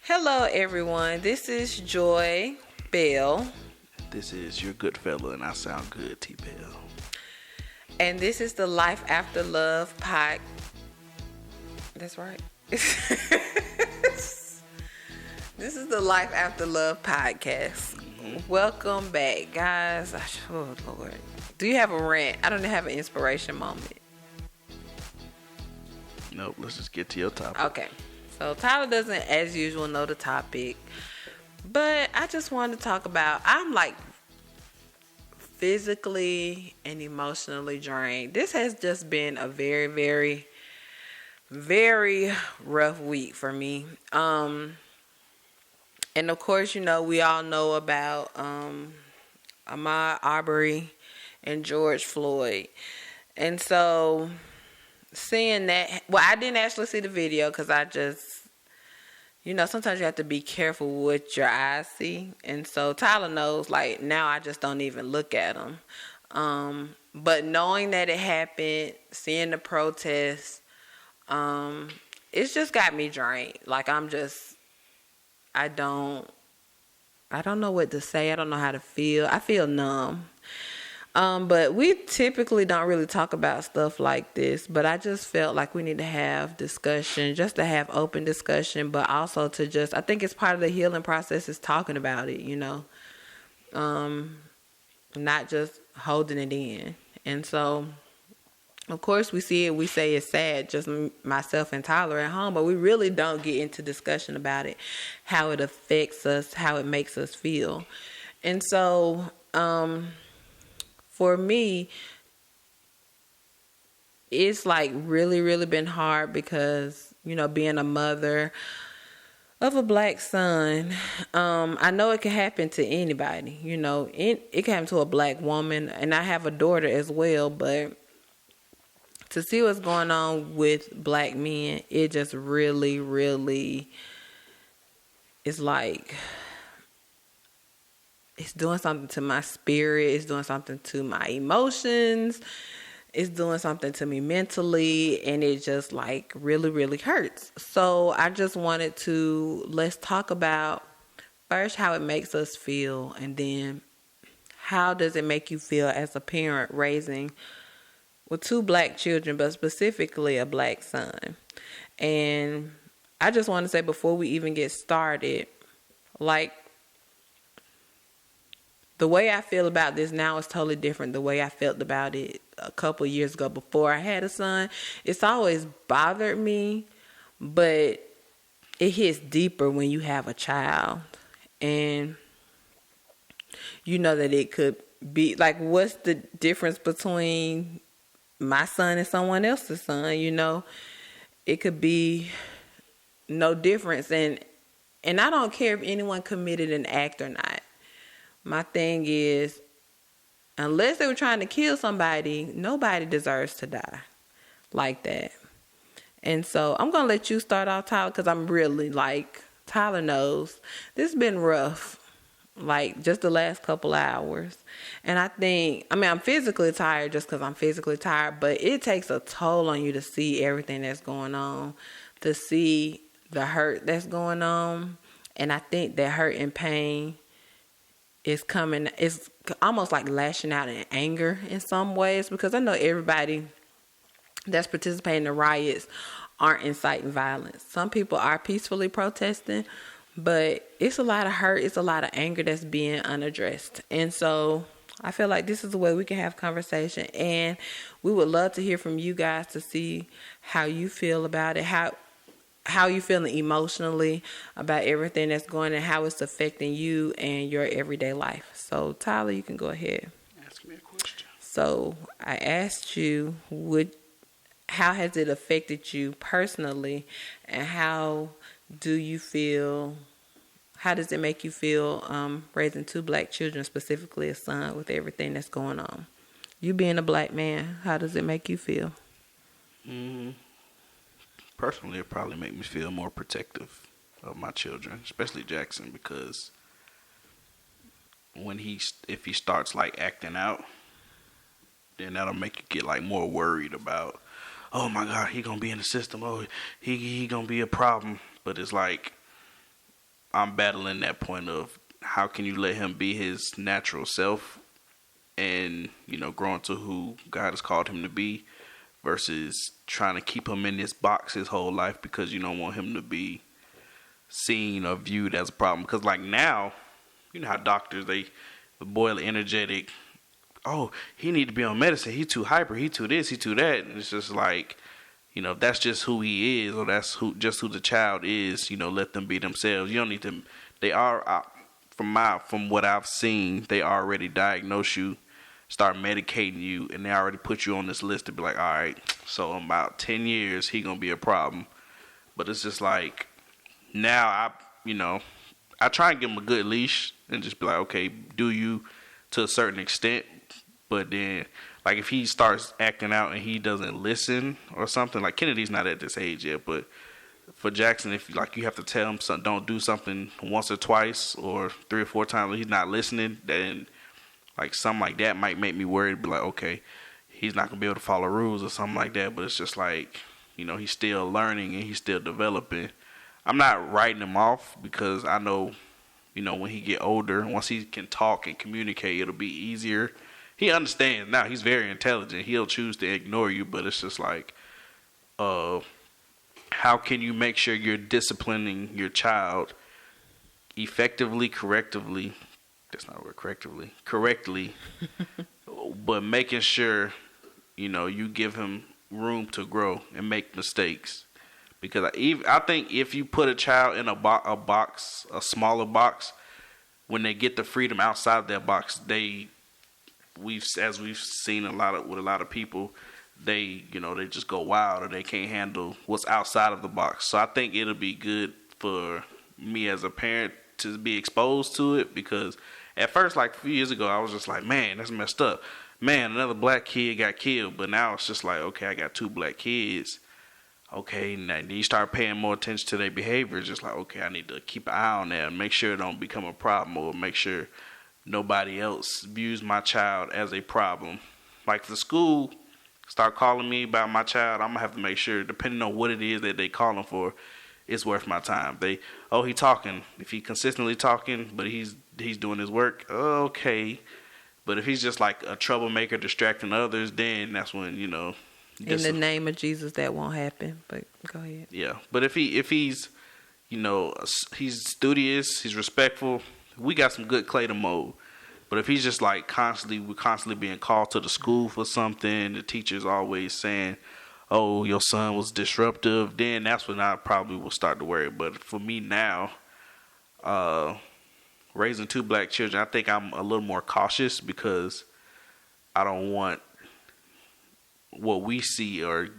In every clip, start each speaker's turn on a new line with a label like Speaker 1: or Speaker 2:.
Speaker 1: Hello, everyone. This is Joy Bell,
Speaker 2: This is your good fella, and I sound good, T-Bell.
Speaker 1: and this is the Life After Love pod. That's right. This is the Life After Love podcast. Welcome back, guys. Oh, Lord. Do you have a rant? I don't have an inspiration moment.
Speaker 2: Nope, let's just get to your topic.
Speaker 1: Okay. So Tyler doesn't, as usual, know the topic. But I just wanted to talk about, I'm like physically and emotionally drained. This has just been a very, very, very rough week for me. And of course, we all know about Ahmaud Arbery and George Floyd. And so seeing that, well, I didn't actually see the video because I just, sometimes you have to be careful what your eyes see. And so Tyler knows, like, now I just don't even look at them. But knowing that it happened, seeing the protests, it's just got me drained. Like, I don't know what to say. I don't know how to feel. I feel numb. But we typically don't really talk about stuff like this, but I just felt like we need to have discussion, just to have open discussion, but also to I think it's part of the healing process is talking about it, not just holding it in. And so, of course, we see it, we say it's sad, just myself and Tyler at home, but we really don't get into discussion about it, how it affects us, how it makes us feel. And so, for me, it's like really, really been hard because, being a mother of a black son, I know it can happen to anybody, it can happen to a black woman, and I have a daughter as well, but to see what's going on with black men, it just really, really is like, it's doing something to my spirit. It's doing something to my emotions. It's doing something to me mentally. And it just like really, really hurts. So I just wanted let's talk about first how it makes us feel. And then how does it make you feel as a parent raising with two black children, but specifically a black son. And I just want to say before we even get started, like, the way I feel about this now is totally different the way I felt about it a couple years ago before I had a son. It's always bothered me, but it hits deeper when you have a child. And you know that it could be, like, what's the difference between my son and someone else's son, It could be no difference. And I don't care if anyone committed an act or not. My thing is, unless they were trying to kill somebody, nobody deserves to die like that. And so I'm going to let you start off, Tyler, because I'm really, Tyler knows. This has been rough, just the last couple hours. And I'm physically tired just because I'm physically tired, but it takes a toll on you to see everything that's going on, to see the hurt that's going on. And I think that hurt and pain it's almost like lashing out in anger in some ways, because I know everybody that's participating in the riots aren't inciting violence. Some people are peacefully protesting, but it's a lot of hurt, it's a lot of anger that's being unaddressed. And so I feel like this is the way we can have conversation, and we would love to hear from you guys to see how you feel about it, how you feeling emotionally about everything that's going on, and how it's affecting you and your everyday life. So, Tyler, you can go ahead.
Speaker 2: Ask me a question.
Speaker 1: So, I asked you, how has it affected you personally, and how does it make you feel raising two black children, specifically a son, with everything that's going on? You being a black man, how does it make you feel?
Speaker 2: Personally, it probably make me feel more protective of my children, especially Jackson, because if he starts acting out, then that'll make you get more worried about, oh my God, he gonna be in the system, oh he gonna be a problem. But it's I'm battling that point of how can you let him be his natural self and, you know, grow into who God has called him to be versus trying to keep him in this box his whole life because you don't want him to be seen or viewed as a problem. Because like now, you know how doctors, they boil energetic. Oh, he need to be on medicine. He too hyper. He too this. He too that. And it's just like, you know, that's just who he is, or that's who the child is. You know, let them be themselves. You don't need to. They are from what I've seen, they already diagnose you, start medicating you, and they already put you on this list to be like, all right, so in about 10 years he gonna be a problem. But it's just like now I try and give him a good leash and just be like, okay, do you to a certain extent. But then, like, if he starts acting out and he doesn't listen or something, like Kennedy's not at this age yet, but for Jackson, if like you have to tell him don't do something once or twice or 3 or 4 times and he's not listening, then like something like that might make me worried. Be like, okay, he's not gonna be able to follow rules or something like that. But it's just like, you know, he's still learning and he's still developing. I'm not writing him off because I know, you know, when he get older, once he can talk and communicate, it'll be easier. He understands now. He's very intelligent. He'll choose to ignore you, but it's just like, how can you make sure you're disciplining your child effectively, correctly, but making sure, you know, you give him room to grow and make mistakes. Because I think if you put a child in a box, a smaller box, when they get the freedom outside of that box, we've seen with a lot of people, they just go wild or they can't handle what's outside of the box. So I think it'll be good for me as a parent to be exposed to it, because at first, like a few years ago, I was just like, man, that's messed up. Man, another black kid got killed. But now it's just like, okay, I got 2 black kids. Okay, now you start paying more attention to their behavior. It's just like, okay, I need to keep an eye on that and make sure it don't become a problem, or make sure nobody else views my child as a problem. Like if the school start calling me about my child, I'm gonna have to make sure, depending on what it is that they calling for, it's worth my time. He talking. If he consistently talking, but he's doing his work, okay. But if he's just like a troublemaker distracting others, then that's when, you know.
Speaker 1: In the name of Jesus, that won't happen. But go ahead.
Speaker 2: Yeah, but if he's, you know, he's studious, he's respectful, we got some good clay to mold. But if he's just like we're constantly being called to the school for something, the teacher's always saying, oh, your son was disruptive, then that's when I probably will start to worry. But for me now, raising 2 black children, I think I'm a little more cautious because I don't want what we see or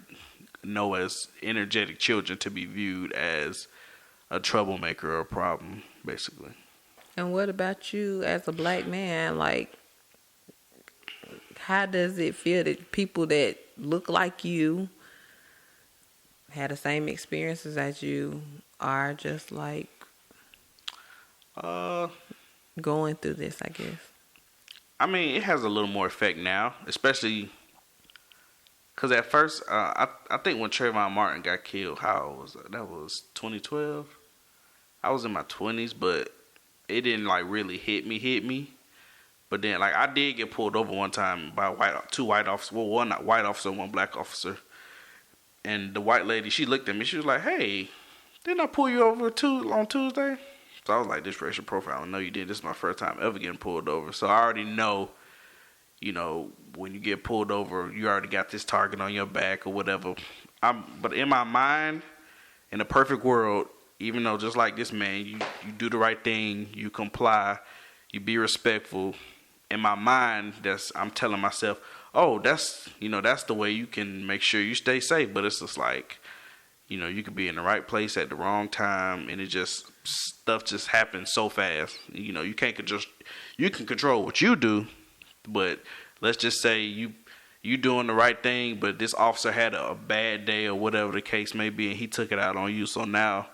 Speaker 2: know as energetic children to be viewed as a troublemaker or a problem, basically.
Speaker 1: And what about you as a black man? Like, how does it feel that people that look like you had the same experiences as you are just like going through this, I guess?
Speaker 2: I mean, it has a little more effect now, especially because at first, I think when Trayvon Martin got killed, how old was that? That was 2012. I was in my 20s, but it didn't like really hit me. But then, like, I did get pulled over one time by 2 white officers. Well, one white officer, 1 black officer. And the white lady, she looked at me. She was like, "Hey, didn't I pull you over on Tuesday?" So I was like, "This racial profiling." No, you did. This is my first time ever getting pulled over. So I already know, you know, when you get pulled over, you already got this target on your back or whatever. But in my mind, in a perfect world, even though just like this man, you do the right thing, you comply, you be respectful. In my mind, I'm telling myself, oh, that's the way you can make sure you stay safe. But it's just like, you know, you could be in the right place at the wrong time, and stuff just happens so fast. You know, you can control what you do, but let's just say you doing the right thing, but this officer had a bad day or whatever the case may be, and he took it out on you. So now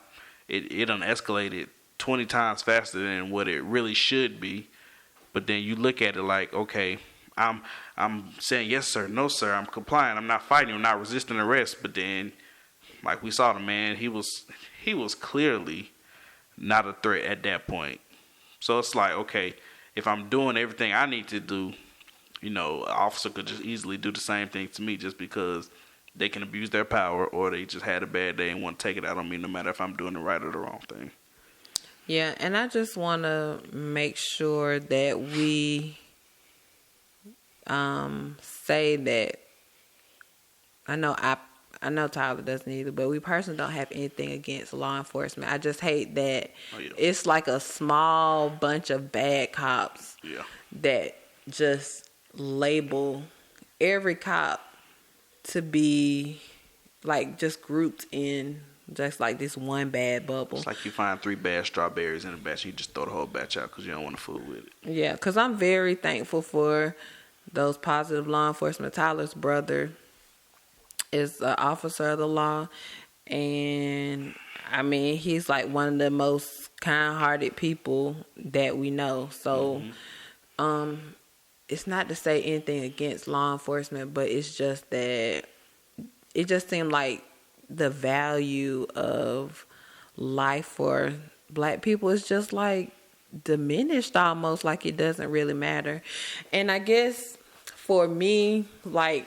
Speaker 2: it done escalated 20 times faster than what it really should be. But then you look at it like, okay, I'm saying yes sir, no sir, I'm complying, I'm not fighting, I'm not resisting arrest. But then, like we saw the man, he was clearly not a threat at that point. So it's like, okay, if I'm doing everything I need to do, an officer could just easily do the same thing to me just because they can abuse their power or they just had a bad day and want to take it out on me no matter if I'm doing the right or the wrong thing.
Speaker 1: Yeah, and I just want to make sure that we say that I know Tyler doesn't either, but we personally don't have anything against law enforcement. I just hate that it's like a small bunch of bad cops that just label every cop to be like just grouped in just like this one bad bubble.
Speaker 2: It's like you find 3 bad strawberries in a batch and you just throw the whole batch out because you don't want to fool with it.
Speaker 1: Yeah, because I'm very thankful for those positive law enforcement. Tyler's brother is an officer of the law, and I mean, he's like one of the most kind-hearted people that we know. So, it's not to say anything against law enforcement, but it's just that it just seemed like the value of life for black people is just like diminished almost, like it doesn't really matter. And I guess for me, like,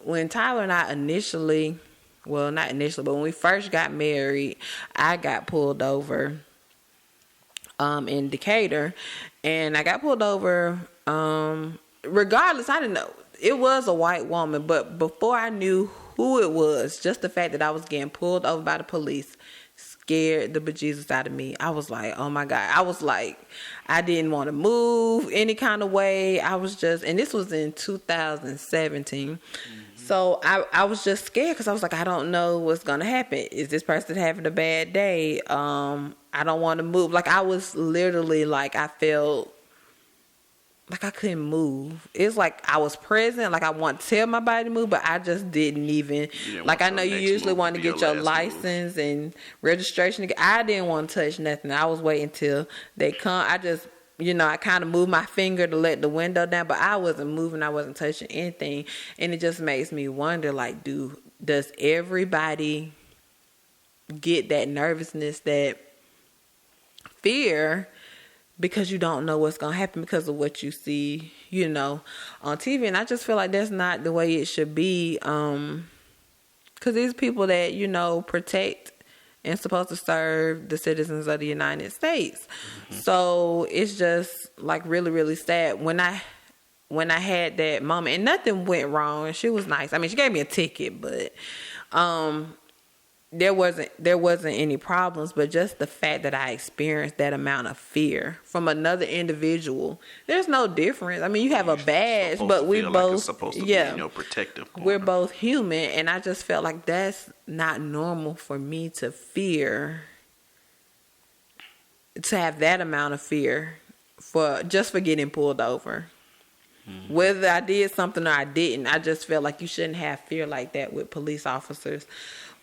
Speaker 1: when Tyler and I initially, well, not initially, but when we first got married, I got pulled over in Decatur, and I got pulled over. Regardless, I didn't know it was a white woman, but before I knew who it was, just the fact that I was getting pulled over by the police scared the bejesus out of me. I was like, oh my God. I was like, I didn't want to move any kind of way. I was just, and this was in 2017. So I was just scared because I was like, I don't know what's going to happen. Is this person having a bad day? I don't want to move. Like, I was literally like, I felt like I couldn't move. It's like I was present, like I want to tell my body to move, but I just didn't even. Like, I know you usually want to get your license and registration. I didn't want to touch nothing. I was waiting till they come. I just, I kind of moved my finger to let the window down, but I wasn't moving. I wasn't touching anything. And it just makes me wonder, like, does everybody get that nervousness, that fear, because you don't know what's going to happen because of what you see, on TV? And I just feel like that's not the way it should be. Because these people that, protect and supposed to serve the citizens of the United States. So it's just like really, really sad. When I had that moment, and nothing went wrong, and she was nice. I mean, she gave me a ticket, but there wasn't any problems. But just the fact that I experienced that amount of fear from another individual, there's no difference. I mean, you have a badge, but we both,
Speaker 2: it's supposed to be, protective corner.
Speaker 1: We're both human, and I just felt like that's not normal for me to fear, to have that amount of fear for getting pulled over. Whether I did something or I didn't, I just felt like you shouldn't have fear like that with police officers.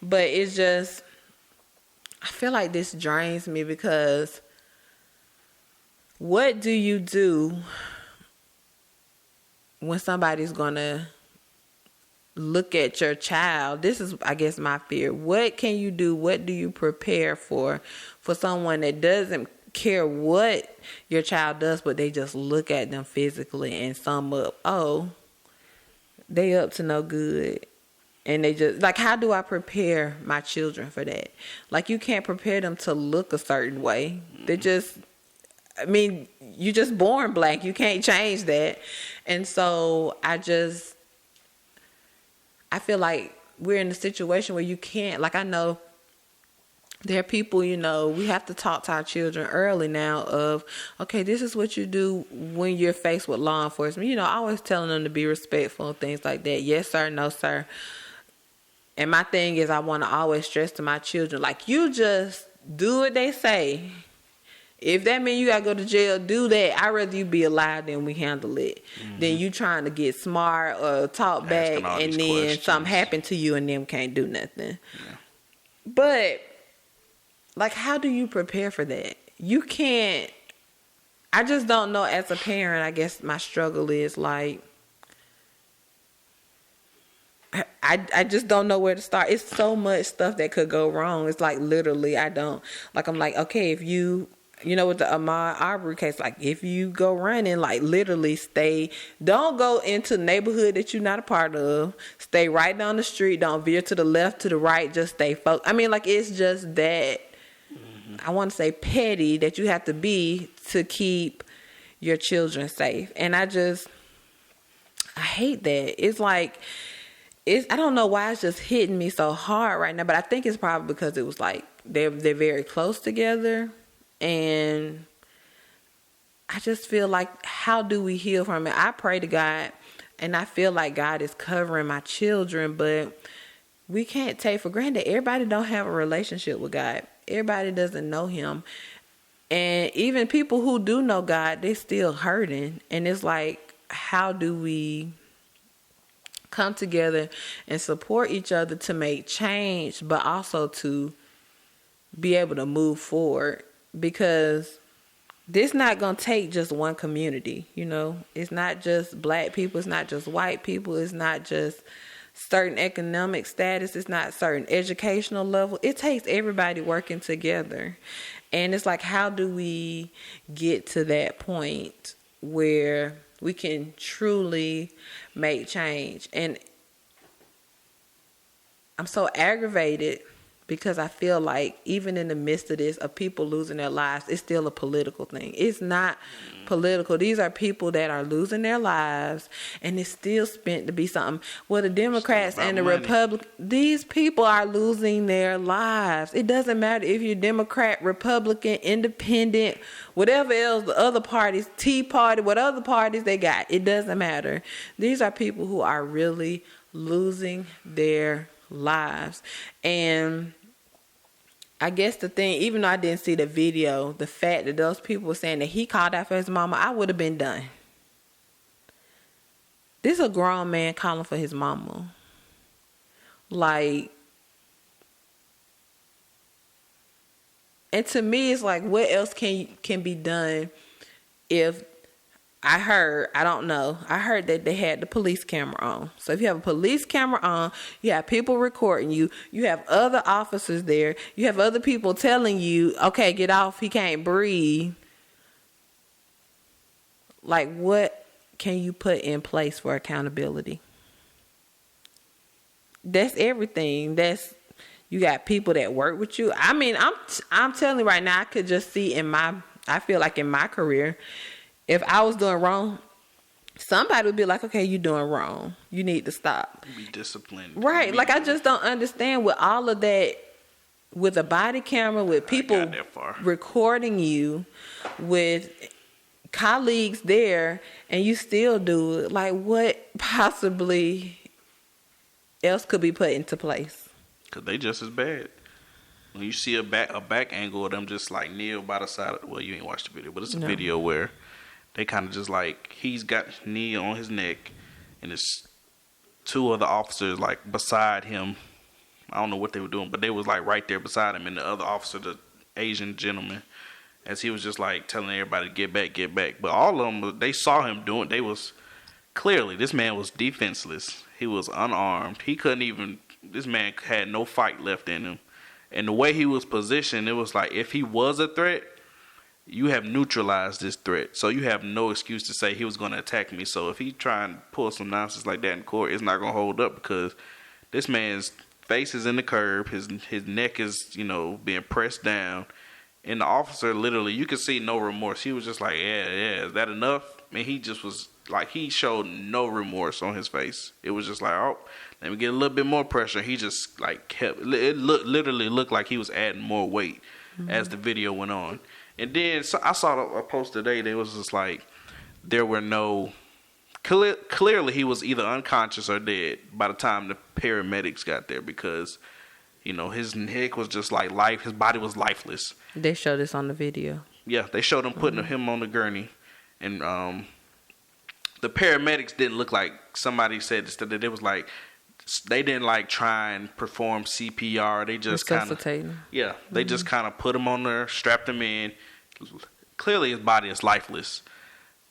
Speaker 1: But it's just, I feel like this drains me, because what do you do when somebody's going to look at your child? This is, I guess, my fear. What can you do? What do you prepare for someone that doesn't care what your child does, but they just look at them physically and sum up, oh, they up to no good? And they just, like, how do I prepare my children for that? Like, you can't prepare them to look a certain way. They just, I mean, you just born black. You can't change that. And so I feel like we're in a situation where you can't, like, I know there are people, we have to talk to our children early now of, okay, this is what you do when you're faced with law enforcement. Always telling them to be respectful and things like that. Yes, sir. No, sir. And my thing is, I want to always stress to my children, like, you just do what they say. If that means you got to go to jail, do that. I'd rather you be alive than we handle it. Than you trying to get smart or talk back and then something happen to you and them can't do nothing. Yeah. But, like, how do you prepare for that? You can't. I just don't know. As a parent, I guess my struggle is, like, I just don't know where to start. It's so much stuff that could go wrong. It's like literally I don't like. I'm like, okay, if you know, with the Ahmaud Arbery case, like if you go running, like literally don't go into the neighborhood that you're not a part of. Stay right down the street. Don't veer to the left, to the right. Just stay focused. I mean, like it's just that, I want to say petty that you have to be to keep your children safe. And I hate that. It's like, I don't know why it's just hitting me so hard right now, but I think it's probably because it was like they're very close together. And I just feel like, how do we heal from it? I pray to God, and I feel like God is covering my children, but we can't take for granted. Everybody don't have a relationship with God. Everybody doesn't know him. And even people who do know God, they're still hurting. And it's like, how do we come together and support each other to make change, but also to be able to move forward? Because this not going to take just one community, you know. It's not just black people. It's not just white people. It's not just certain economic status. It's not certain educational level. It takes everybody working together. And it's like, how do we get to that point where we can truly make change? And I'm so aggravated because I feel like even in the midst of this, of people losing their lives, it's still a political thing. It's not political. These are people that are losing their lives, and it's still spent to be something. Well, the Democrats and the Republicans, these people are losing their lives. It doesn't matter if you're Democrat, Republican, Independent, whatever else, the other parties, Tea Party, what other parties they got. It doesn't matter. These are people who are really losing their lives. And I guess the thing, even though I didn't see the video, the fact that those people were saying that he called out for his mama, I would have been done. This is a grown man calling for his mama. Like, and to me, it's like, what else can be done if I heard that they had the police camera on. So if you have a police camera on, you have people recording you, you have other officers there, you have other people telling you, okay, get off, he can't breathe. Like, what can you put in place for accountability? That's everything. You got people that work with you. I mean, I'm telling you right now, I could just see I feel like in my career, if I was doing wrong, somebody would be like, okay, you're doing wrong. You need to stop.
Speaker 2: Be disciplined.
Speaker 1: Right. Like, I just don't understand with all of that, with a body camera, with people recording you, with colleagues there, and you still do it. Like, what possibly else could be put into place?
Speaker 2: Because they just as bad. When you see a back angle of them just like kneel by the side of, well, you ain't watched the video, but it's a video where they kind of just like, he's got his knee on his neck, and it's two other officers like beside him. I don't know what they were doing, but they was like right there beside him, and the other officer, the Asian gentleman, as he was just like telling everybody to get back, get back. But all of them, they saw him doing. They was clearly, this man was defenseless. He was unarmed. He couldn't even. This man had no fight left in him, and the way he was positioned, it was like if he was a threat, you have neutralized this threat, so you have no excuse to say he was going to attack me. So if he try and pull some nonsense like that in court, it's not going to hold up, because this man's face is in the curb, his neck is, being pressed down, and the officer literally, you could see no remorse. He was just like, yeah, is that enough? And he just was like, he showed no remorse on his face. It was just like, oh, let me get a little bit more pressure. He just like literally looked like he was adding more weight as the video went on. And then I saw a post today that was just like, there were no, clearly he was either unconscious or dead by the time the paramedics got there, because, his neck was just like his body was lifeless.
Speaker 1: They showed this on the video.
Speaker 2: Yeah, they showed him putting him on the gurney. And the paramedics didn't look like, somebody said this, that it was like, they didn't like try and perform CPR. They just kind of, they just kind of put him on there, strapped him in. Clearly his body is lifeless.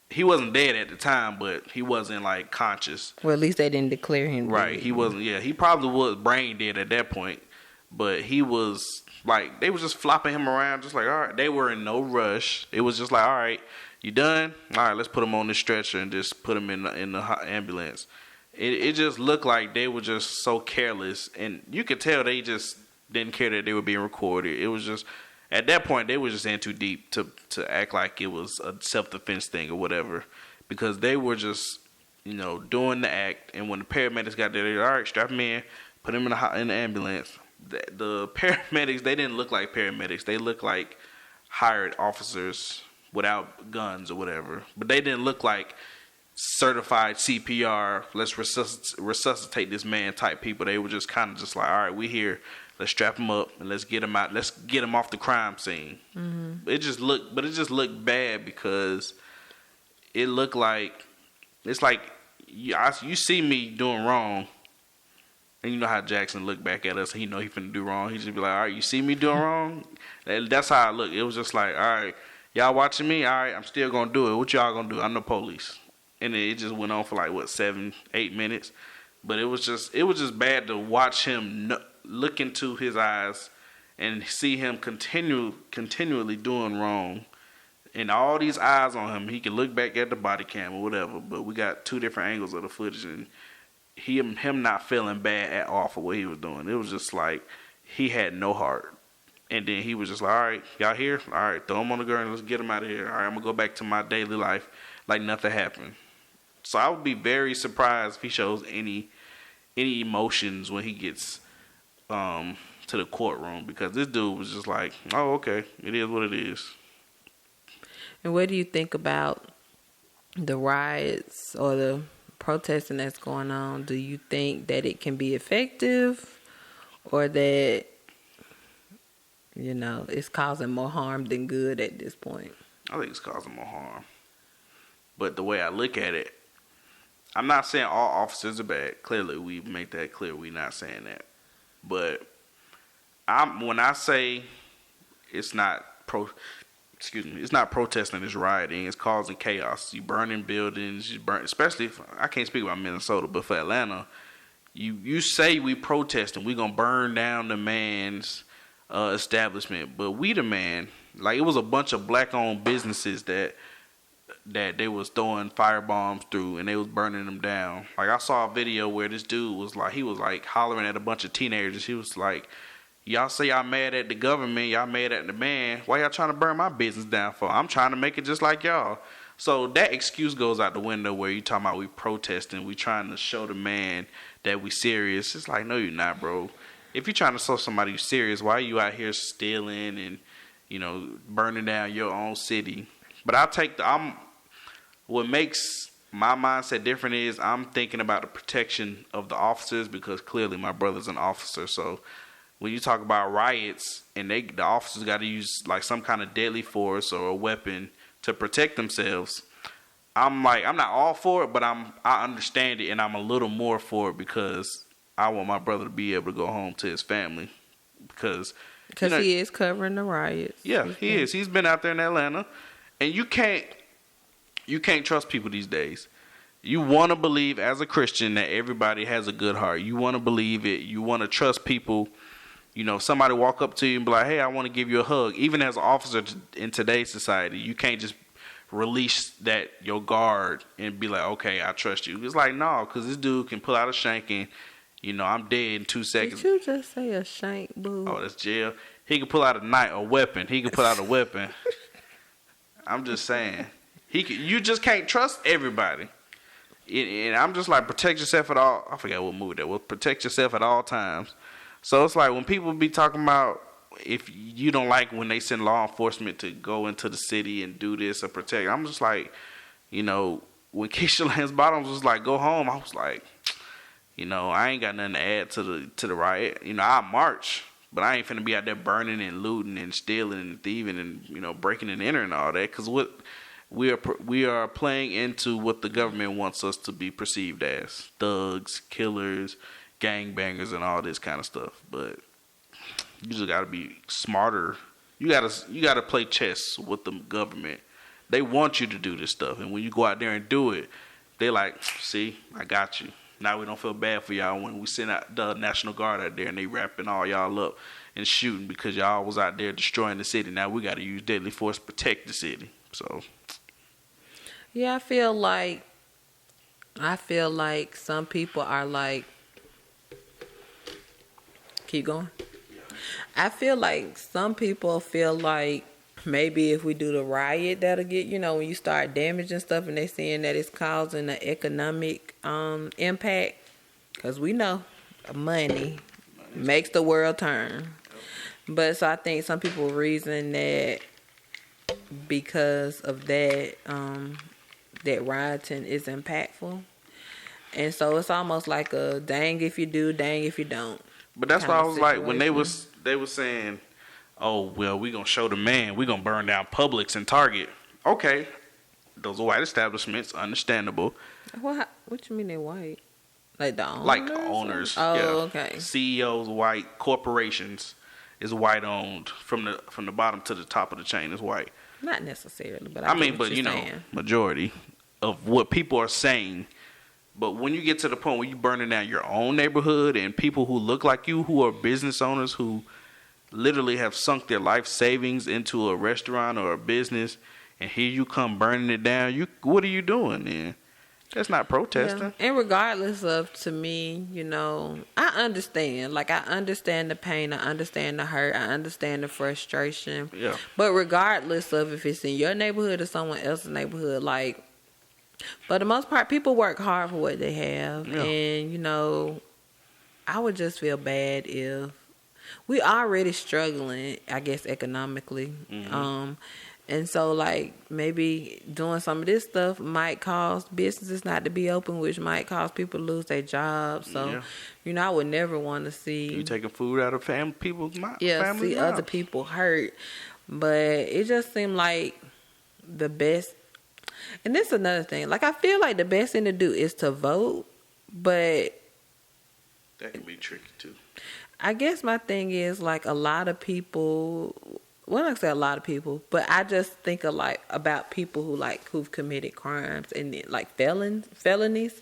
Speaker 2: he wasn't dead at the time, but he wasn't like conscious.
Speaker 1: Well, at least they didn't declare him
Speaker 2: Right.
Speaker 1: dead.
Speaker 2: He wasn't. Yeah, he probably was brain dead at that point, but he was like they was just flopping him around, just like all right. They were in no rush. It was just like all right, you done? All right, let's put him on this stretcher and just put him in the ambulance. It just looked like they were just so careless, and you could tell they just didn't care that they were being recorded. It was just at that point they were just in too deep to act like it was a self-defense thing or whatever, because they were just doing the act. And when the paramedics got there, they were, all right, strap him in, put him in the ambulance. The paramedics, they didn't look like paramedics. They looked like hired officers without guns or whatever, but they didn't look like certified CPR, let's resuscitate this man type people. They were just kind of just like, all right, we here, let's strap him up and let's get him out, let's get him off the crime scene. Mm-hmm. It just looked bad, because it looked like it's like you see me doing wrong, and you know how Jackson looked back at us, he know he finna do wrong, he just be like, all right, you see me doing wrong. That's how I look. It was just like, all right, y'all watching me, all right, I'm still gonna do it. What y'all gonna do? I'm the police. And it just went on for like 7-8 minutes, but it was just bad to watch him look into his eyes and see him continually doing wrong, and all these eyes on him. He can look back at the body cam or whatever, but we got two different angles of the footage, and him not feeling bad at all for what he was doing. It was just like he had no heart. And then he was just like, all right, y'all here? All right, throw him on the ground, let's get him out of here. All right, I'm gonna go back to my daily life like nothing happened. So I would be very surprised if he shows any emotions when he gets to the courtroom, because this dude was just like, oh, okay, it is what it is.
Speaker 1: And what do you think about the riots or the protesting that's going on? Do you think that it can be effective, or that it's causing more harm than good at this point?
Speaker 2: I think it's causing more harm. But the way I look at it, I'm not saying all officers are bad. Clearly, we make that clear. We're not saying that. But when I say it's not it's not protesting, it's rioting. It's causing chaos. You burning buildings. Especially I can't speak about Minnesota, but for Atlanta, you say we protesting, we gonna burn down the man's establishment, but we the man. Like, it was a bunch of black-owned businesses that they was throwing firebombs through, and they was burning them down. Like, I saw a video where this dude was like hollering at a bunch of teenagers. He was like, y'all say y'all mad at the government, y'all mad at the man. Why y'all trying to burn my business down for? I'm trying to make it just like y'all. So that excuse goes out the window where you talking about we protesting, we trying to show the man that we serious. It's like, no, you're not, bro. If you're trying to show somebody you serious, why are you out here stealing and burning down your own city? But what makes my mindset different is I'm thinking about the protection of the officers, because clearly my brother's an officer. So when you talk about riots and the officers got to use like some kind of deadly force or a weapon to protect themselves, I'm not all for it, but I understand it, and I'm a little more for it, because I want my brother to be able to go home to his family, because
Speaker 1: he is covering the riots.
Speaker 2: Yeah, he is. He's been out there in Atlanta, and you can't trust people these days. You want to believe as a Christian that everybody has a good heart. You want to believe it. You want to trust people. Somebody walk up to you and be like, hey, I want to give you a hug. Even as an officer in today's society, you can't just release your guard and be like, okay, I trust you. It's like, no, because this dude can pull out a shank and, I'm dead in 2 seconds.
Speaker 1: Did you just say a shank, boo?
Speaker 2: Oh, that's jail. He can pull out a knife, a weapon. He can pull out a weapon. I'm just saying. You just can't trust everybody. And I'm just like, protect yourself at all. I forgot what movie that was. Protect yourself at all times. So it's like when people be talking about, if you don't like when they send law enforcement to go into the city and do this or protect, I'm just like, when Keisha Lance Bottoms was like, go home, I was like, I ain't got nothing to add to the riot. I march, but I ain't finna be out there burning and looting and stealing and thieving and breaking and entering and all that, because what we are playing into what the government wants us to be perceived as: thugs, killers, gangbangers, and all this kind of stuff. But you just gotta be smarter. You gotta play chess with the government, They want you to do this stuff, and when you go out there and do it, they like, see, I got you. Now we don't feel bad for y'all when we send out the National Guard out there and they wrapping all y'all up and shooting because y'all was out there destroying the city. Now we got to use deadly force to protect the city. So,
Speaker 1: yeah, I feel like some people are like, keep going. I feel like some people feel like maybe if we do the riot, that'll get, when you start damaging stuff and they saying that it's causing an economic impact. Because we know money makes the world turn. But so I think some people reason that because of that, that rioting is impactful. And so it's almost like a dang if you do, dang if you don't.
Speaker 2: But that's why I was like, when they was saying, oh, well, we going to show the man. We going to burn down Publix and Target. Okay. Those are white establishments. Understandable.
Speaker 1: What you mean they're white? Like the owners?
Speaker 2: Like owners.
Speaker 1: Oh,
Speaker 2: yeah.
Speaker 1: okay.
Speaker 2: CEOs, white. Corporations is white owned. From the bottom to the top of the chain is white.
Speaker 1: Not necessarily, but
Speaker 2: majority of what people are saying. But when you get to the point where you burning down your own neighborhood and people who look like you, who are business owners, who literally have sunk their life savings into a restaurant or a business, and here you come burning it down, what are you doing then? That's not protesting.
Speaker 1: Yeah. And regardless of, to me, I understand. Like, I understand the pain. I understand the hurt. I understand the frustration.
Speaker 2: Yeah.
Speaker 1: But regardless of if it's in your neighborhood or someone else's neighborhood, like, for the most part, people work hard for what they have. Yeah. And, I would just feel bad if we already struggling, I guess, economically. Mm-hmm. And so, like, maybe doing some of this stuff might cause businesses not to be open, which might cause people to lose their jobs. So, I would never want to see...
Speaker 2: You taking food out of people's families'
Speaker 1: see other people hurt. But it just seemed like the best... And this is another thing. Like, I feel like the best thing to do is to vote, but...
Speaker 2: That can be tricky, too.
Speaker 1: I guess my thing is, like, a lot of people... Well, I say a lot of people, but I just think about people who've committed crimes and like felonies,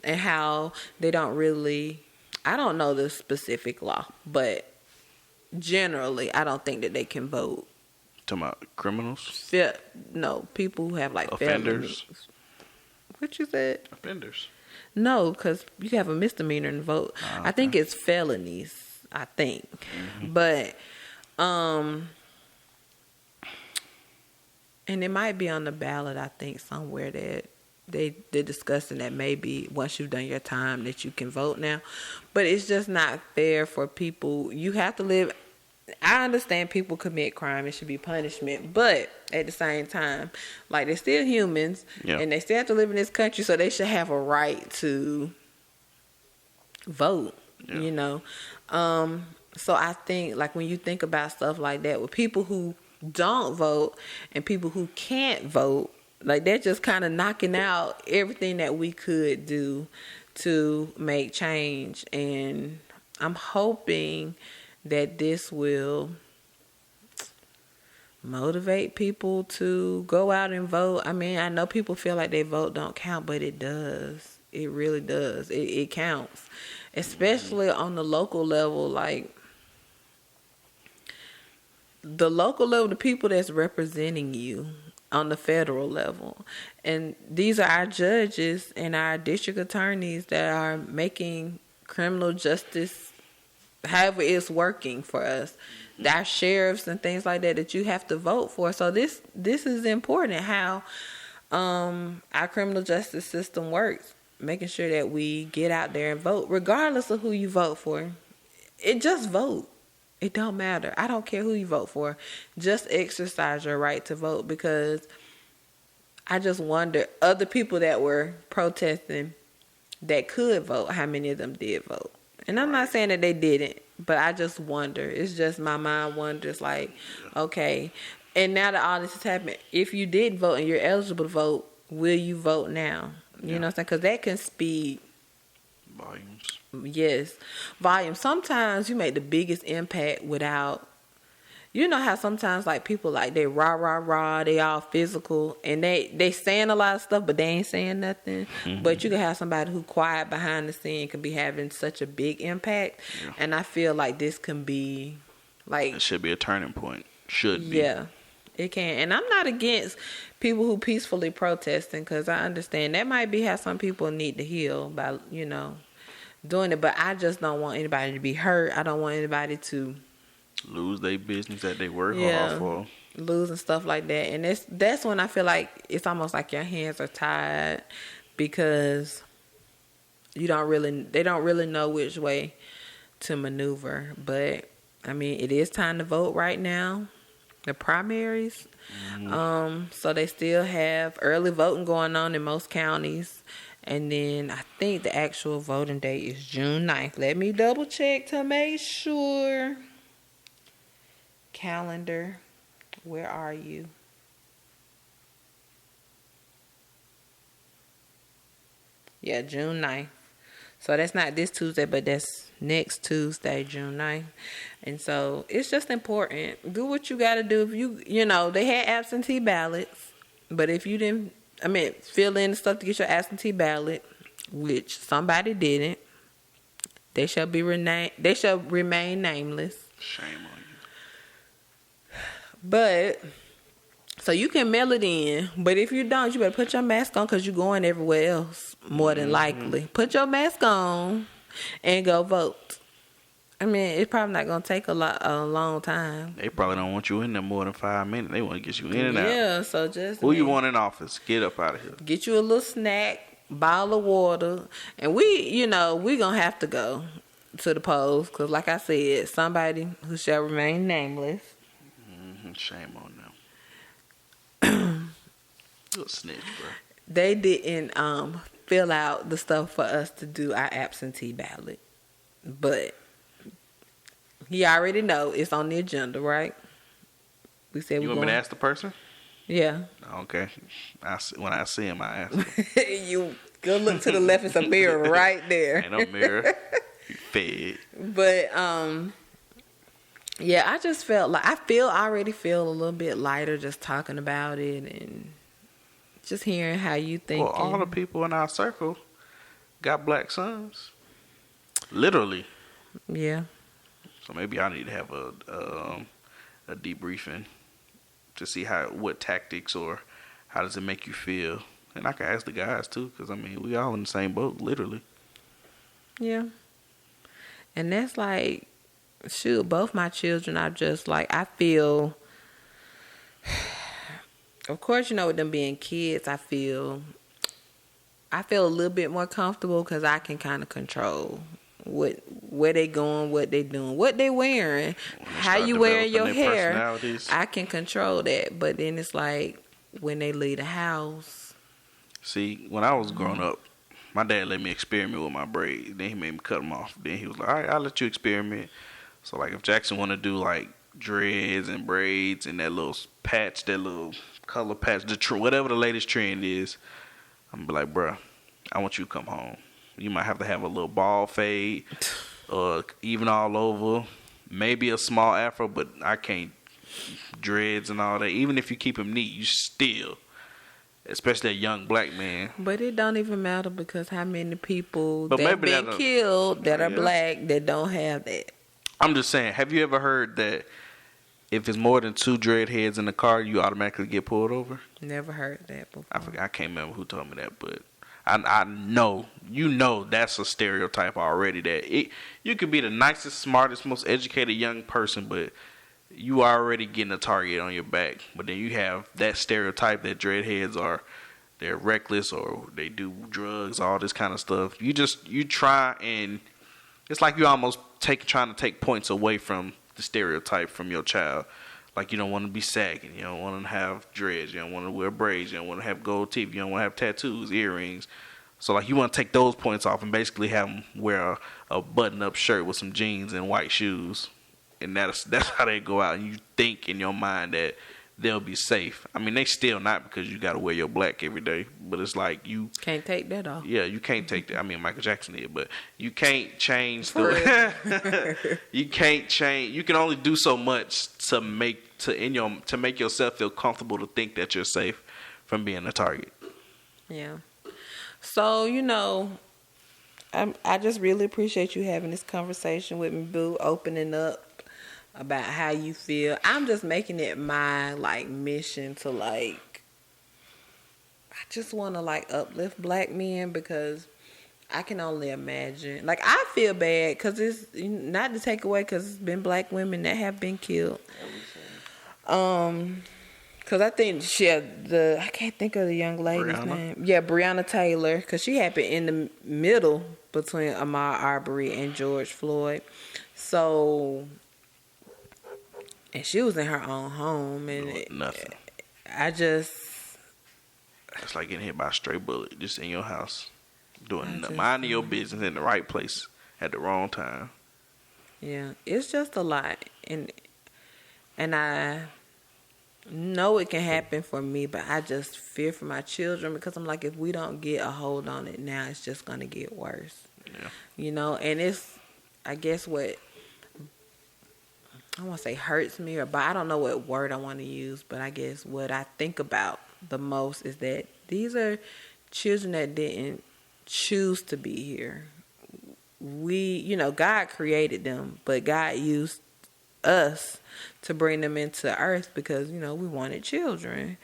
Speaker 1: and how they don't really. I don't know the specific law, but generally, I don't think that they can vote.
Speaker 2: Talking about criminals?
Speaker 1: No, people who have like
Speaker 2: offenders.
Speaker 1: Felonies. What you said?
Speaker 2: Offenders.
Speaker 1: No, because you have a misdemeanor and vote. Oh, okay. I think it's felonies. I think, but and it might be on the ballot, I think, somewhere that they're discussing that maybe once you've done your time that you can vote now. But it's just not fair for people. You have to live. I understand people commit crime. It should be punishment. But at the same time, like, they're still humans. Yeah. And they still have to live in this country. So they should have a right to vote, So I think, like, when you think about stuff like that with people who don't vote and people who can't vote, like, they're just kind of knocking out everything that we could do to make change. And I'm hoping that this will motivate people to go out and vote. I mean, I know people feel like their vote don't count, but it does. It really does. It counts, especially on the local level. Like, the local level, the people that's representing you on the federal level. And these are our judges and our district attorneys that are making criminal justice, however it's working for us. Our sheriffs and things like that you have to vote for. So this is important, how our criminal justice system works. Making sure that we get out there and vote, regardless of who you vote for. Just vote. It don't matter. I don't care who you vote for. Just exercise your right to vote, because I just wonder, other people that were protesting that could vote, how many of them did vote? And I'm not saying that they didn't, but I just wonder. It's just my mind wonders, like, okay, and now that all this has happened, if you did vote and you're eligible to vote, will you vote now? You know what I'm saying? Because that can speed
Speaker 2: volumes.
Speaker 1: Yes, volume. Sometimes you make the biggest impact without you know how sometimes like people like they rah, they all physical and they saying a lot of stuff but they ain't saying nothing. Mm-hmm. But you can have somebody who quiet behind the scene can be having such a big impact. Yeah. And I feel like this can be like,
Speaker 2: it should be a turning point. Should be.
Speaker 1: Yeah, it can. And I'm not against people who peacefully protesting, because I understand that might be how some people need to heal by, you know, doing it. But I just don't want anybody to be hurt. I don't want anybody to
Speaker 2: lose their business that they work hard for,
Speaker 1: losing stuff like that. And that's when I feel like it's almost like your hands are tied, because they don't really know which way to maneuver. But I mean, it is time to vote right now, the primaries. Mm-hmm. So they still have early voting going on in most counties. And then I think the actual voting date is June 9th. Let me double check to make sure. Calendar, where are you? Yeah, June 9th. So that's not this Tuesday, but that's next Tuesday, June 9th. And so it's just important. Do what you got to do. If you know, they had absentee ballots, but if you didn't, fill in the stuff to get your absentee ballot, which somebody didn't, they shall remain nameless.
Speaker 2: Shame on you.
Speaker 1: But so you can mail it in, but if you don't, you better put your mask on, because you're going everywhere else, more than likely. Put your mask on and go vote. I mean, it's probably not gonna take a long time.
Speaker 2: They probably don't want you in there more than 5 minutes. They want to get you in and out.
Speaker 1: Yeah, so just
Speaker 2: who you want in office? Get up out of here.
Speaker 1: Get you a little snack, bottle of water, and we gonna have to go to the polls, because, like I said, somebody who shall remain nameless.
Speaker 2: Mm-hmm. Shame on them. You're a snitch, bro.
Speaker 1: They didn't fill out the stuff for us to do our absentee ballot, but you already know it's on the agenda, right? We said
Speaker 2: you want me to ask the person?
Speaker 1: Yeah.
Speaker 2: Okay. When I see him, I ask him.
Speaker 1: You go look to the left. It's a mirror right there.
Speaker 2: Ain't no mirror. You fed.
Speaker 1: But yeah, I just felt like I already feel a little bit lighter just talking about it and just hearing how you think.
Speaker 2: Well, all the people in our circle got black sons. Literally.
Speaker 1: Yeah.
Speaker 2: So maybe I need to have a debriefing to see what tactics or how does it make you feel. And I can ask the guys too, because I mean, we all in the same boat, literally.
Speaker 1: Yeah. And that's like, shoot, both my children are just like, I feel, of course, you know, with them being kids, I feel a little bit more comfortable, because I can kind of control where they going, what they doing, what they wearing, how you wearing your hair. I can control that. But then it's like when they leave the house.
Speaker 2: See, when I was growing up, my dad let me experiment with my braids. Then he made me cut them off. Then he was like, all right, I'll let you experiment. So like if Jackson want to do like dreads and braids and that little patch, that little color patch, whatever the latest trend is, I'm going to be like, bruh, I want you to come home. You might have to have a little ball fade, even all over, maybe a small afro, but I can't dreads and all that. Even if you keep them neat, you still, especially a young black man.
Speaker 1: But it don't even matter, because how many people that been killed that are black that don't have that.
Speaker 2: I'm just saying, have you ever heard that if it's more than 2 dread heads in the car, you automatically get pulled over?
Speaker 1: Never heard that before.
Speaker 2: I can't remember who told me that, but I know, that's a stereotype already, that you could be the nicest, smartest, most educated young person, but you already getting a target on your back. But then you have that stereotype that dreadheads they're reckless or they do drugs, all this kind of stuff. You try, and it's like you almost trying to take points away from the stereotype from your child. Like, you don't want to be sagging. You don't want to have dreads. You don't want to wear braids. You don't want to have gold teeth. You don't want to have tattoos, earrings. So, like, you want to take those points off and basically have them wear a button-up shirt with some jeans and white shoes. And that's how they go out. And you think in your mind that they'll be safe. I mean, they still not, because you got to wear your black every day. But it's like you
Speaker 1: can't take that off.
Speaker 2: Yeah, you can't take that. I mean, Michael Jackson did, but you can't change you can't change. You can only do so much to make yourself feel comfortable to think that you're safe from being a target.
Speaker 1: Yeah. So, I just really appreciate you having this conversation with me, Boo, opening up about how you feel. I'm just making it my mission to I just want to uplift black men, because I can only imagine. I feel bad because it's not to take away, because it's been black women that have been killed. Because I think I can't think of the young lady's name. Yeah, Breonna Taylor, because she happened in the middle between Ahmaud Arbery and George Floyd. So, and she was in her own home, and
Speaker 2: nothing. It's like getting hit by a stray bullet just in your house, minding your business in the right place at the wrong time.
Speaker 1: Yeah, it's just a lot, and I know it can happen for me, but I just fear for my children, because I'm like, if we don't get a hold on it now, it's just gonna get worse.
Speaker 2: Yeah.
Speaker 1: And it's, I guess, what I want to say hurts me, but I don't know what word I want to use, but I guess what I think about the most is that these are children that didn't choose to be here. God created them, but God used us to bring them into earth because, we wanted children.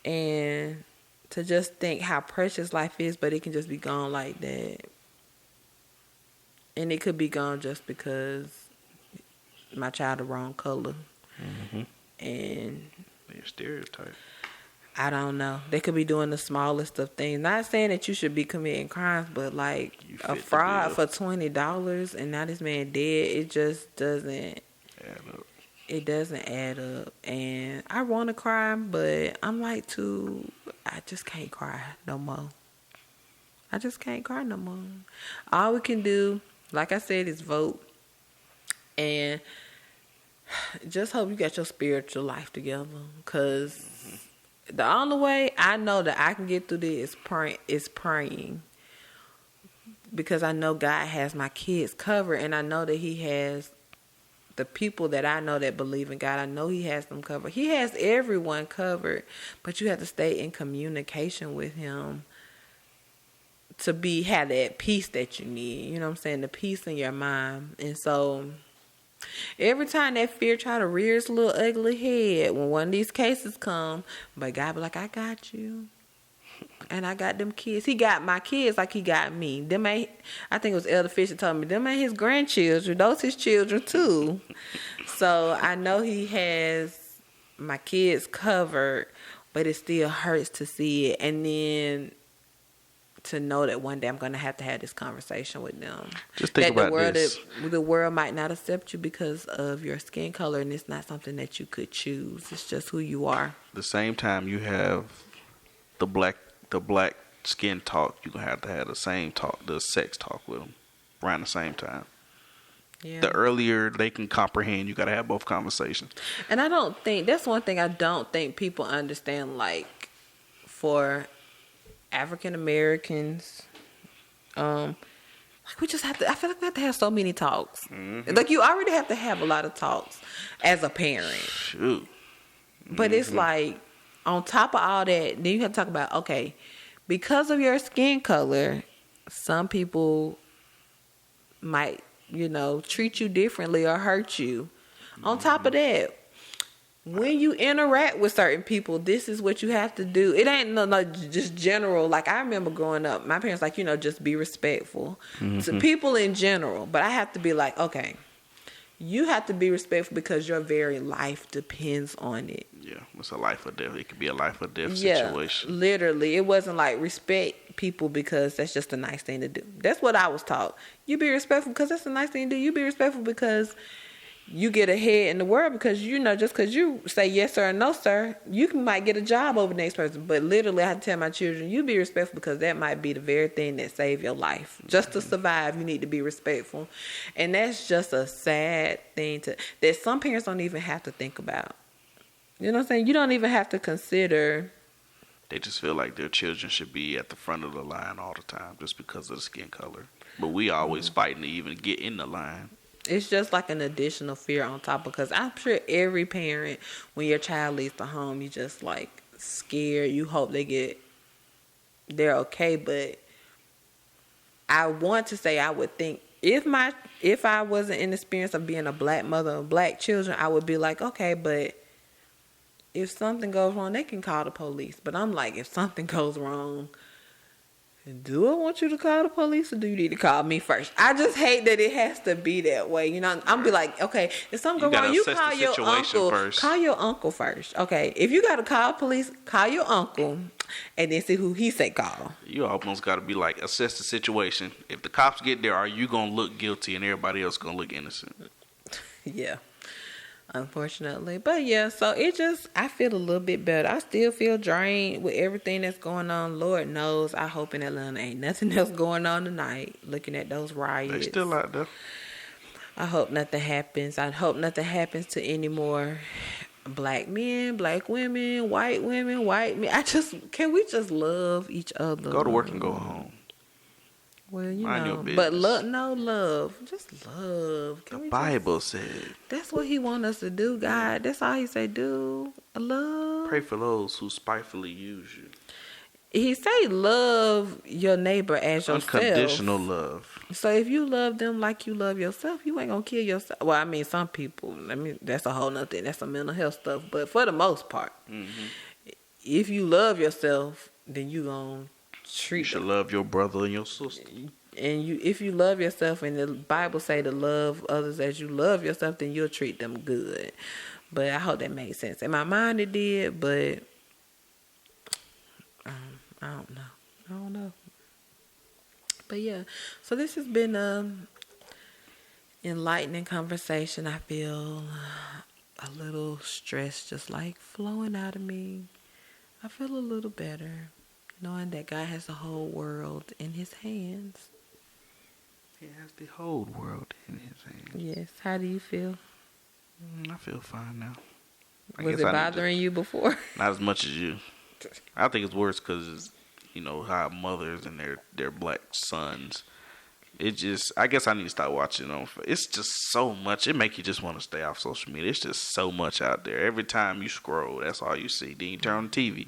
Speaker 1: And to just think how precious life is, but it can just be gone like that. And it could be gone just because my child the wrong color.
Speaker 2: Mm-hmm.
Speaker 1: And
Speaker 2: a stereotype.
Speaker 1: I don't know. They could be doing the smallest of things. Not saying that you should be committing crimes, but a fraud for $20 and now this man dead, it just doesn't
Speaker 2: add up.
Speaker 1: It doesn't add up. And I want to cry, but I'm I just can't cry no more. I just can't cry no more. All we can do, like I said, is vote. And just hope you got your spiritual life together, because the only way I know that I can get through this is praying, because I know God has my kids covered, and I know that He has the people that I know that believe in God. I know He has them covered. He has everyone covered, but you have to stay in communication with Him to have that peace that you need. You know what I'm saying? The peace in your mind. And so every time that fear try to rear its little ugly head, when one of these cases come, but God be like, I got you. And I got them kids. He got my kids like He got me. Them ain't, I think it was Elder Fisher told me, them ain't His grandchildren. Those His children too. So I know He has my kids covered, but it still hurts to see it. And then to know that one day I'm going to have this conversation with them.
Speaker 2: Just think about this.
Speaker 1: The world might not accept you because of your skin color, and it's not something that you could choose. It's just who you are.
Speaker 2: The same time you have the black skin talk, you're going to have the same talk, the sex talk with them around the same time. Yeah. The earlier they can comprehend, you got to have both conversations.
Speaker 1: And that's one thing I don't think people understand, for African Americans, we just have to, I feel like we have to have so many talks. Mm-hmm. You already have to have a lot of talks as a parent.
Speaker 2: Shoot.
Speaker 1: But it's on top of all that, then you have to talk about, okay, because of your skin color, some people might, treat you differently or hurt you. Mm-hmm. On top of that, when you interact with certain people, this is what you have to do. It ain't no just general. I remember growing up, my parents just be respectful to people in general. But I have to be okay, you have to be respectful because your very life depends on it.
Speaker 2: Yeah, it's a life or death. It could be a life or death situation.
Speaker 1: Yeah, literally. It wasn't respect people because that's just a nice thing to do. That's what I was taught. You be respectful because that's a nice thing to do. You be respectful because you get ahead in the world, because just because you say yes sir and no sir, you might get a job over the next person. But literally, I have to tell my children, you be respectful because that might be the very thing that save your life. Just to survive, you need to be respectful. And that's just a sad thing that some parents don't even have to think about. You know what I'm saying? You don't even have to consider.
Speaker 2: They just feel like their children should be at the front of the line all the time just because of the skin color. But we always fighting to even get in the line.
Speaker 1: It's just like an additional fear on top, because I'm sure every parent, when your child leaves the home, you just like scared. You hope they're okay. But I want to say, I would think if I wasn't in the experience of being a black mother of black children, I would be like, okay, but if something goes wrong, they can call the police. But I'm like, if something goes wrong, do I want you to call the police, or do you need to call me first? I just hate that it has to be that way. You know, I'm be like, okay, if something goes wrong, you call your uncle. First. Call your uncle first. Okay, if you got to call police, call your uncle, and then see who he say call.
Speaker 2: You almost got to be like, assess the situation. If the cops get there, are you gonna look guilty and everybody else gonna look innocent?
Speaker 1: Yeah. Unfortunately. But yeah, so I feel a little bit better. I still feel drained with everything that's going on. Lord knows, I hope in Atlanta ain't nothing else going on tonight. Looking at those riots.
Speaker 2: They still out there.
Speaker 1: I hope nothing happens. I hope nothing happens to any more black men, black women, white men. Can we just love each other?
Speaker 2: Go to work and go home.
Speaker 1: Well, you know, but love. Just love.
Speaker 2: The Bible said.
Speaker 1: That's what he want us to do, God. That's all he say, do. Love.
Speaker 2: Pray for those who spitefully use you.
Speaker 1: He say love your neighbor as yourself.
Speaker 2: Unconditional love.
Speaker 1: So if you love them like you love yourself, you ain't gonna kill yourself. Well, I mean, some people. I mean, that's a whole nother thing. That's some mental health stuff. But for the most part, if you love yourself, then you gonna treat.
Speaker 2: You should love your brother and your sister.
Speaker 1: And if you love yourself, and the Bible say to love others as you love yourself, then you'll treat them good. But I hope that made sense. In my mind, it did, but I don't know. But yeah, so this has been enlightening conversation. I feel a little stress just like flowing out of me. I feel a little better knowing that God has the whole world in his hands.
Speaker 2: He has the whole world in his hands.
Speaker 1: Yes. How do you feel?
Speaker 2: I feel fine now.
Speaker 1: Was it bothering you before?
Speaker 2: Not as much as you. I think it's worse because, you know, how mothers and their black sons. It just, I guess I need to start watching on. It's just so much. It make you just want to stay off social media. It's just so much out there. Every time you scroll, that's all you see. Then you turn on the TV.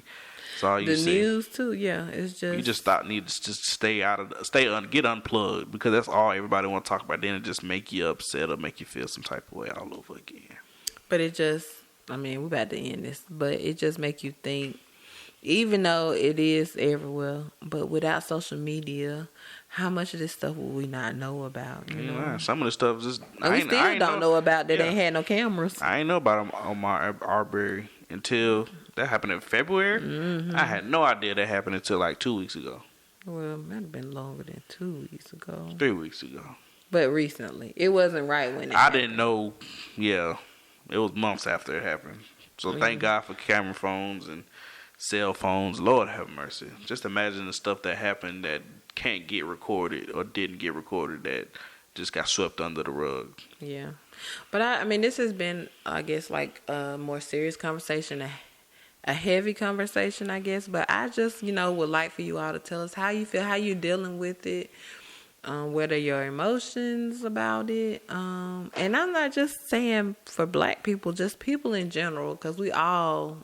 Speaker 2: That's all you see.
Speaker 1: The news too, yeah. It's just,
Speaker 2: you just need to just stay out of get unplugged, because that's all everybody want to talk about. Then it just make you upset or make you feel some type of way all over again.
Speaker 1: But it just, I mean, we're about to end this, but it just make you think. Even though it is everywhere, but without social media, how much of this stuff will we not know about? You know?
Speaker 2: Some of the stuff just
Speaker 1: we still don't know about that. Ain't had no cameras.
Speaker 2: I ain't know about them on my Arbery until that happened in February. I had no idea that happened until like 2 weeks ago.
Speaker 1: Well, it might have been longer than 2 weeks ago.
Speaker 2: 3 weeks ago.
Speaker 1: But recently, it wasn't right when
Speaker 2: I didn't know. Yeah, it was months after it happened. So thank God for camera phones and cell phones. Lord have mercy. Just imagine the stuff that happened that can't get recorded or didn't get recorded that just got swept under the rug. Yeah.
Speaker 1: But I mean, this has been, I guess, like a more serious conversation, a heavy conversation, I guess. But I just, would like for you all to tell us how you feel, how you're dealing with it, what are your emotions about it. And I'm not just saying for black people, just people in general, because we all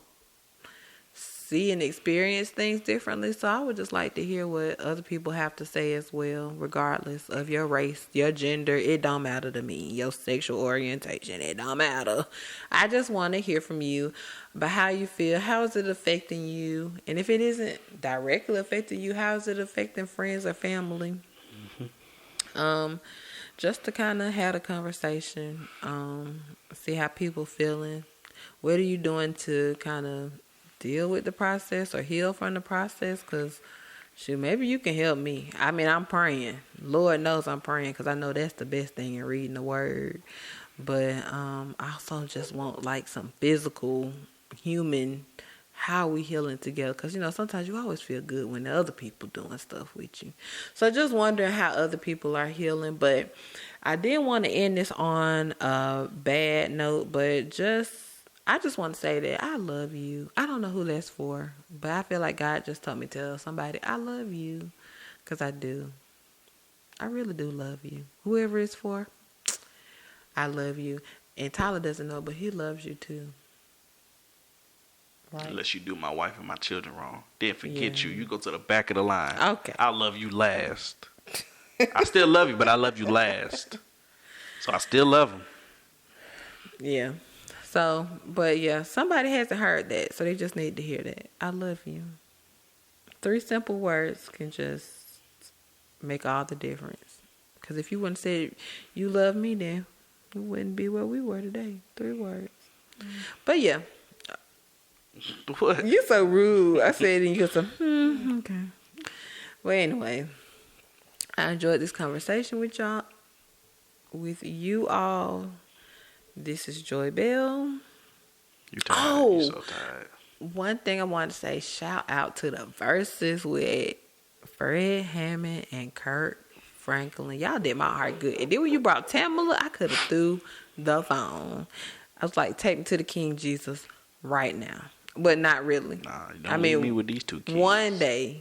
Speaker 1: see and experience things differently. So I would just like to hear what other people have to say as well, regardless of your race, your gender. It don't matter to me. Your sexual orientation, it don't matter. I just want to hear from you about how you feel. How is it affecting you? And if it isn't directly affecting you, how is it affecting friends or family? Just to kind of have a conversation, see how people feeling. What are you doing to kind of deal with the process or heal from the process? Because maybe you can help me. I mean, I'm praying. Lord knows I'm praying, because I know that's the best thing in reading the word. But I also just want like some physical, human, how we healing together. Because sometimes you always feel good when the other people doing stuff with you. So just wondering how other people are healing. But I didn't want to end this on a bad note, but just I just want to say that I love you. I don't know who that's for, but I feel like God just told me to tell somebody I love you, because I do. I really do love you. Whoever it's for, I love you. And Tyler doesn't know, but he loves you too. Right?
Speaker 2: Unless you do my wife and my children wrong. Then forget
Speaker 1: Yeah.
Speaker 2: you. You go to the back of the line.
Speaker 1: Okay.
Speaker 2: I love you last. I still love you, but I love you last. So I still love him.
Speaker 1: Yeah. So, but yeah, somebody hasn't heard that, so they just need to hear that. I love you. 3 simple words can just make all the difference. Because if you wouldn't say you love me, then we wouldn't be where we were today. 3 words. But yeah.
Speaker 2: What?
Speaker 1: You're so rude. I said, and you go some, okay. Well, anyway, I enjoyed this conversation with y'all, with you all. This is Joy Bell.
Speaker 2: You tired? You so tired.
Speaker 1: One thing I want to say, shout out to the verses with Fred Hammond and Kirk Franklin. Y'all did my heart good. And then when you brought Tamala, I could have threw the phone. I was like, take me to the King Jesus right now. But not really.
Speaker 2: Nah, you don't leave me with these 2 kids.
Speaker 1: One day,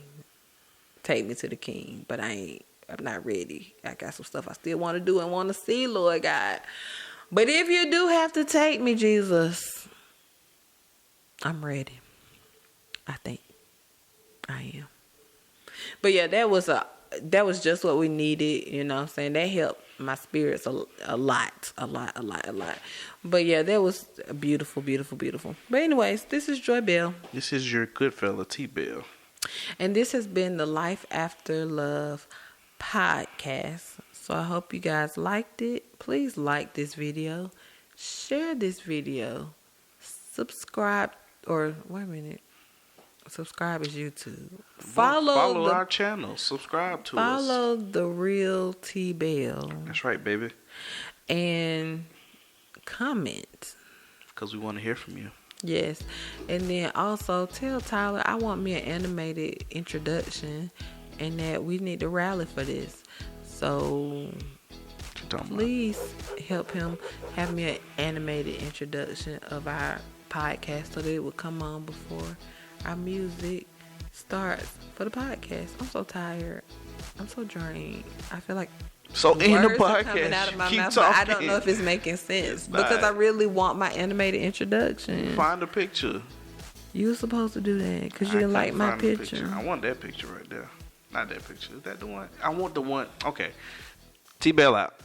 Speaker 1: take me to the King. But I'm not ready. I got some stuff I still want to do and want to see, Lord God. But if you do have to take me, Jesus, I'm ready. I think I am. But yeah, that was just what we needed, you know what I'm saying? That helped my spirits a lot. But yeah, that was beautiful, beautiful, beautiful. But anyways, this is Joy Bell.
Speaker 2: This is your good fella T Bell.
Speaker 1: And this has been the Life After Love podcast. So I hope you guys liked it. Please like this video. Share this video. Subscribe, or wait a minute. Subscribe is YouTube. Follow
Speaker 2: our channel. Subscribe to us.
Speaker 1: Follow the real T Bell.
Speaker 2: That's right, baby.
Speaker 1: And comment.
Speaker 2: Because we want to hear from you.
Speaker 1: Yes. And then also tell Tyler I want me an animated introduction and that we need to rally for this. So please help him have me an animated introduction of our podcast so that it will come on before our music starts for the podcast. I'm so tired. I'm so drained. I feel like
Speaker 2: so in the podcast
Speaker 1: coming out of my mouth,
Speaker 2: talking.
Speaker 1: but I don't know if it's making sense because I really want my animated introduction.
Speaker 2: Find a picture.
Speaker 1: You were supposed to do that because you didn't like my picture.
Speaker 2: I want that picture right there. Not that picture. Is that the one? I want the one. Okay. T Bell out.